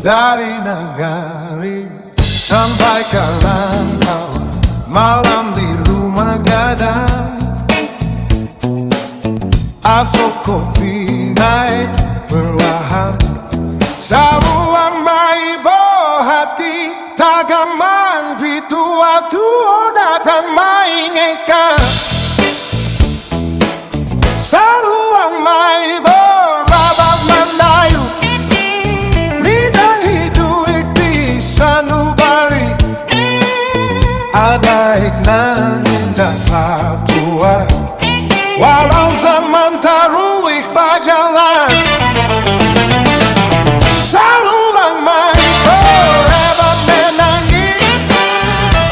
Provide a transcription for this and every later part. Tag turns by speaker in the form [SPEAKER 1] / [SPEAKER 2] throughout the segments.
[SPEAKER 1] Dari nagari sampai ke rantau, malam di rumah gadang. Asok kopi naik perlahan, saluang maibo hati, tagaman bitua tua datang mengingatkan. Saluang maibo rabab mendayu, hidup di sanubari, adat tetap tua, walau zaman taruik berjalan. Saluang maibo rabab menangi,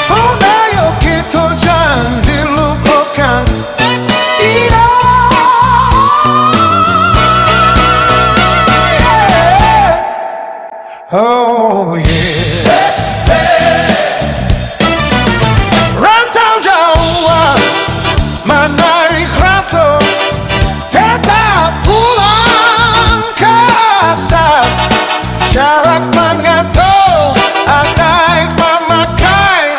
[SPEAKER 1] budaya kita jangan dilupakan. Oh yeah. Rantau jauh menari kerasa, tetap pulang ke asa. Syarak mengatur, adat memakai,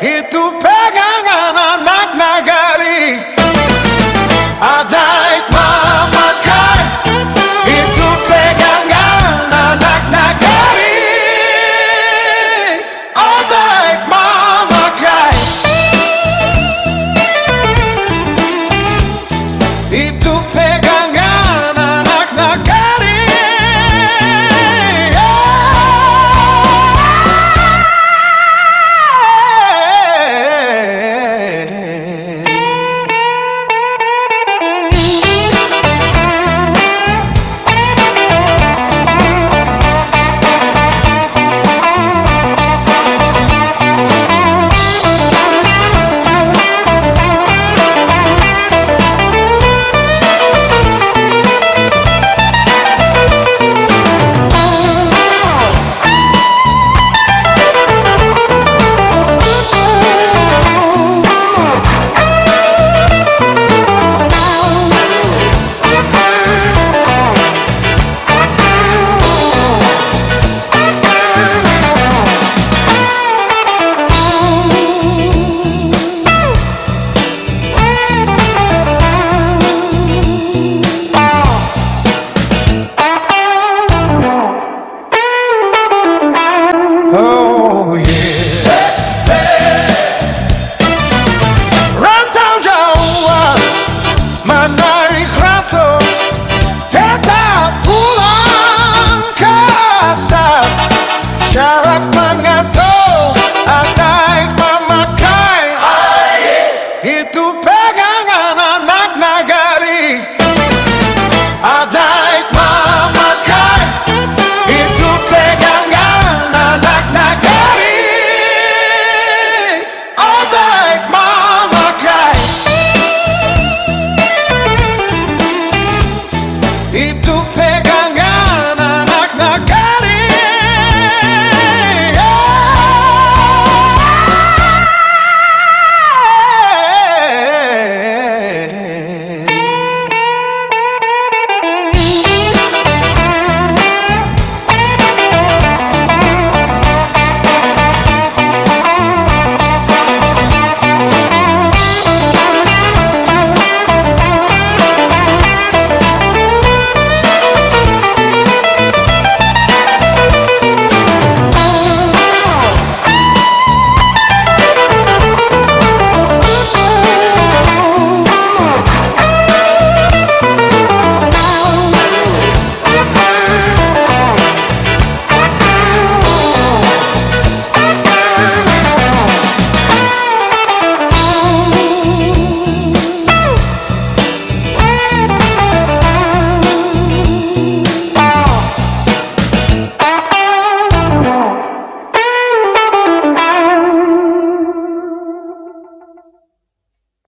[SPEAKER 1] itu pegangan anak nagari. Adat memakai, itu pegangan anak nagari. Adat memakai, itu pegangan anak nagari. Oh yeah. Rantau jauh menari kerasa, tetap pulang ke asa. Syarak